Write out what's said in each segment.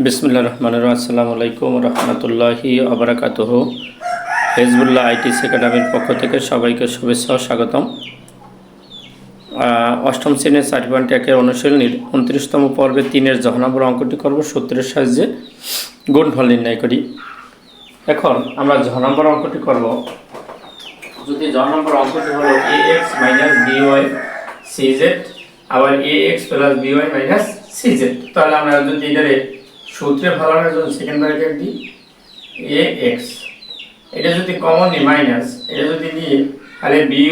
বিসমিল্লাহির রহমানির রহিম। আসসালামু আলাইকুম রহমতুল্লাহি আবরাকাতুহ। হিজবুল্লাহ আইটিস একাডেমির পক্ষ থেকে সবাইকে শুভেচ্ছা ও স্বাগতম। অষ্টম শ্রেণীর 4.1 অনুশীলনীর 29তম পর্বে 3-এর জ নম্বর অঙ্কটি করব সূত্রের সাহায্যে গুণফল নির্ণয় করি। এখন আমরা জ নম্বর অঙ্কটি করব। যদি জ নম্বর অঙ্কটি হলো ax by cz আবার ax by cz, তাহলে আমরা যদি এটারে সূত্রে ফলানোর জন্য সেকেন্ড ব্র্যাকেট দিই ax, এটা যদি কমন নিই মাইনাস, এটা যদি নিই তাহলে by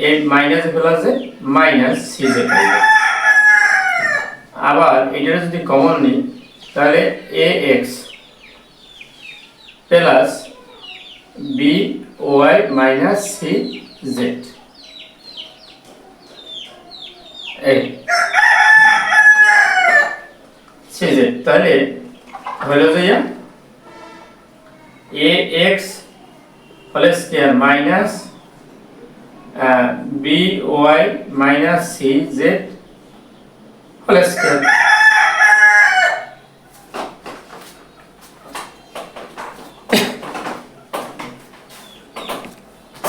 এর মাইনাস প্লাসে মাইনাস cz হবে। আবার এটা যদি কমন নিই তাহলে ax plus by minus cz এই cz, তাহলে হলো যে ax whole square minus by minus cz whole square.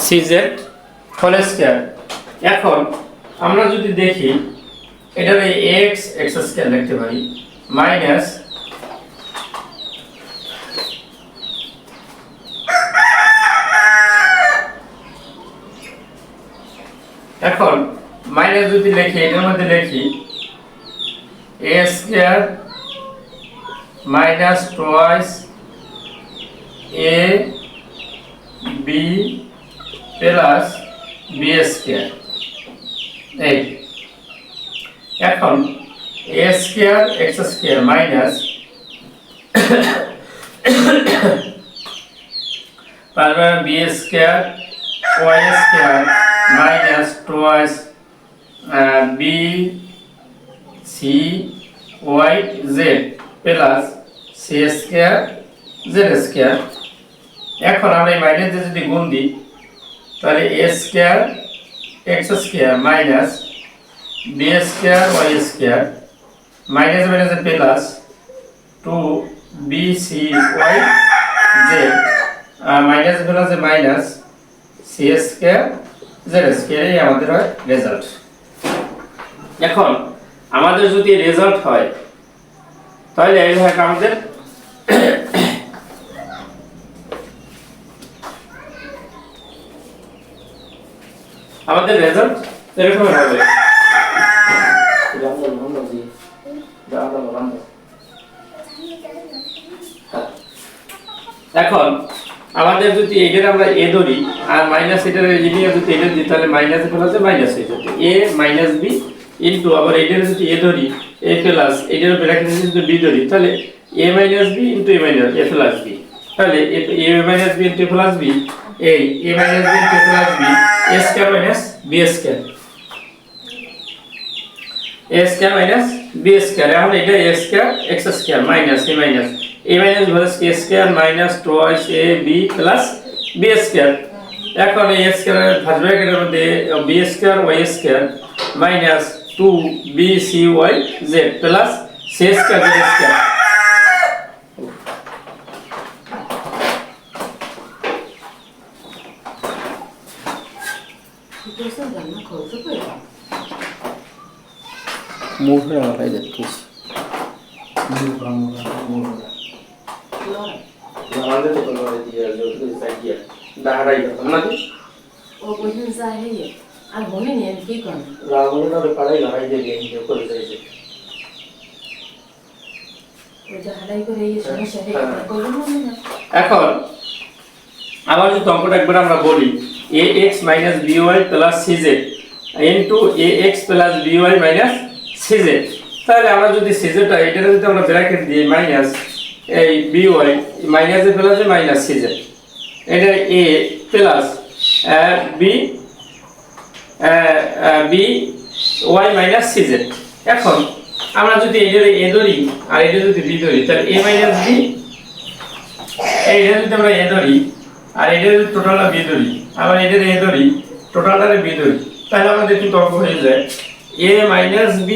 cz whole square. এখন আমরা যদি দেখি এটার x স্কয়ার লিখতে পারি মাইনাস এখন মাইনাস যদি লিখি এটার মধ্যে লিখি a square minus twice a b plus b square এই। এখন a square x square minus তারপর b square y square minus twice b c y z plus c square z square. এখন আমরা এই মাইনাস দিয়ে যদি গুণ দিই তাহলে a square x square minus b square y square minus minus plus 2bcy z minus plus minus c square z square, এই আমাদের হয় রেজাল্ট। এখন আমাদের যদি রেজাল্ট হয় তাহলে এই হয় আমাদের আমাদের রেজাল্ট এরকম হবে। এখন আমাদের যদি এটার আমরা a ধরি আর মাইনাস এটার এদিকে যদি এটা দিই তাহলে মাইনাস প্লাসে মাইনাস হয়ে যাবে a মাইনাস b ইনটু আবার এটার যদি a ধরি a প্লাস এটার ব্র্যাকেটে যদি b ধরি তাহলে a minus b into a minus a plus b, তাহলে a minus b into a plus b এই a minus b into a plus b a square minus b square a square minus b square. এখন এটা a square x square minus a minus a minus plus a square minus twice a b plus b square. এখন a square first ব্র্যাকেটের মধ্যে b square y square minus 2bcy z plus c square z square. মুখে লাগাই যাচ্ছিস এখন আবার যদি অঙ্কটা একবার আমরা বলি ax minus by plus cz into ax plus by minus cz, তাহলে আমরা যদি cz-টা এটার যদি আমরা ব্র্যাকেট দিই মাইনাস এই by মাইনাস এ প্লাসে মাইনাস cz, এটা a plus b y minus cz। এখন আমরা যদি এটার a ধরি আর এটা যদি b ধরি তাহলে a মাইনাস b, এইটা যদি আমরা a ধরি আর এটা যদি টোটালটা b ধরি আবার এটার a ধরি টোটালটারে b ধরি, তাহলে আমাদের কিন্তু অঙ্ক হয়ে যায় a minus b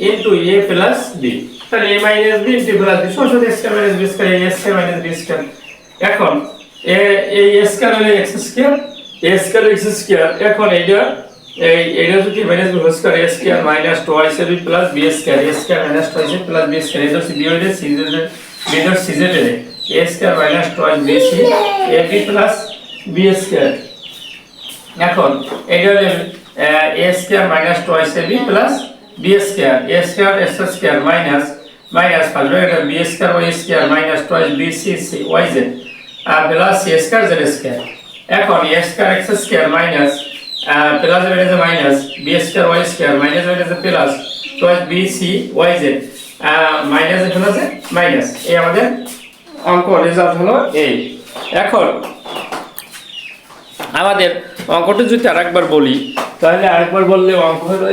into a plus b। তাহলে a minus b into plus b সমান a square minus b square a square minus b square. এখন এই a স্কয়ার হলো x square, a square x square. এখন এইটা যদি minus b whole square a square minus 2ac plus b square a square minus 2ac plus b square. এটা হচ্ছে b হইলে c z b dot c z এর a square minus 2bc ab plus b square. এখন এইটা হলো a square minus 2ac plus b square a square x square minus first bracket b square y square minus 2bc yz plus c square z square. এখন a square x square minus plus minus b square y square minus plus 2bc yz minus plus minus. এই আমাদের অঙ্ক result হলো এই। এখন আমাদের অঙ্কটা যদি আরেকবার বলি, তাহলে আরেকবার বললে অঙ্ক হলো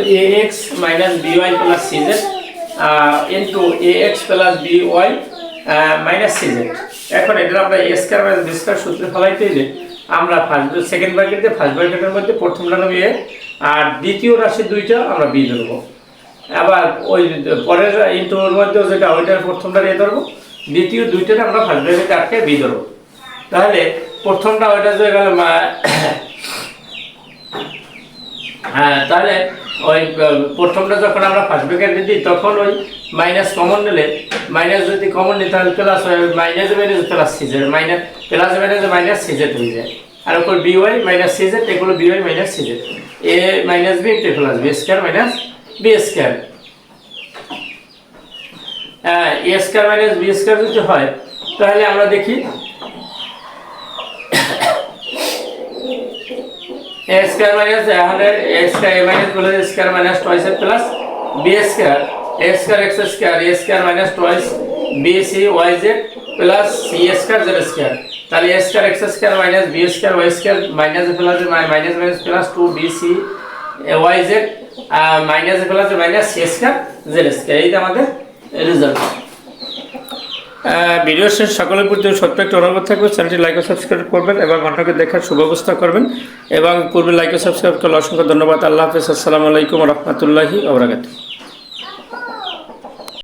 ax minus by plus cz into ax plus by minus cz। এখন এটা আমরা a square minus b square সূত্রে ফলাইতে দিলে আমরা সেকেন্ড ব্র্যাকেটে ফার্স্ট ব্র্যাকেটের মধ্যে প্রথমটা নেব a আর দ্বিতীয় রাশি দুইটা আমরা b ধরব। আবার ওই পরের ইনটুর মধ্যে যেটা ওইটার প্রথমটা a ধরব, দ্বিতীয় দুইটা আমরা ফার্স্ট ব্র্যাকেটে আটকে b ধরব। তাহলে প্রথমটা ওইটা হয়ে গেল তাহলে ওই প্রথমটা যখন আমরা ফার্স্ট ব্র্যাকেটে দিই তখন ওই মাইনাস কমন নিলে মাইনাস যদি কমন নিই তাহলে প্লাস হয় minus minus plus CZ minus plus minus CZ হয়ে যায়। আর ওপর বিওয়াই মাইনাস সিজেড এগুলো BY minus CZ A minus B into plus B square minus B square. A square minus B square যদি হয় তাহলে আমরা দেখি a square minus 100 a square a minus plus a square minus twice a plus b square a square x square a square minus twice b c y z plus c square z square। তাহলে a square x square minus b square y square minus plus minus plus 2 b c y z minus plus minus c square z square। এই আমাদের result. Video শেষ সকলের প্রতি ছোট্ট একটা অনুরোধ থাকবে, চ্যানেলটি লাইক ও সাবস্ক্রাইব করবেন এবং ঘন্টাকে দেখার সুব্যবস্থা করবেন এবং পূর্বে লাইক ও সাবস্ক্রাইব করলে অসংখ্য ধন্যবাদ। আল্লাহ হাফেজ। আসসালামু আলাইকুম ওয়া রাহমাতুল্লাহি ওয়া বারাকাতুহু।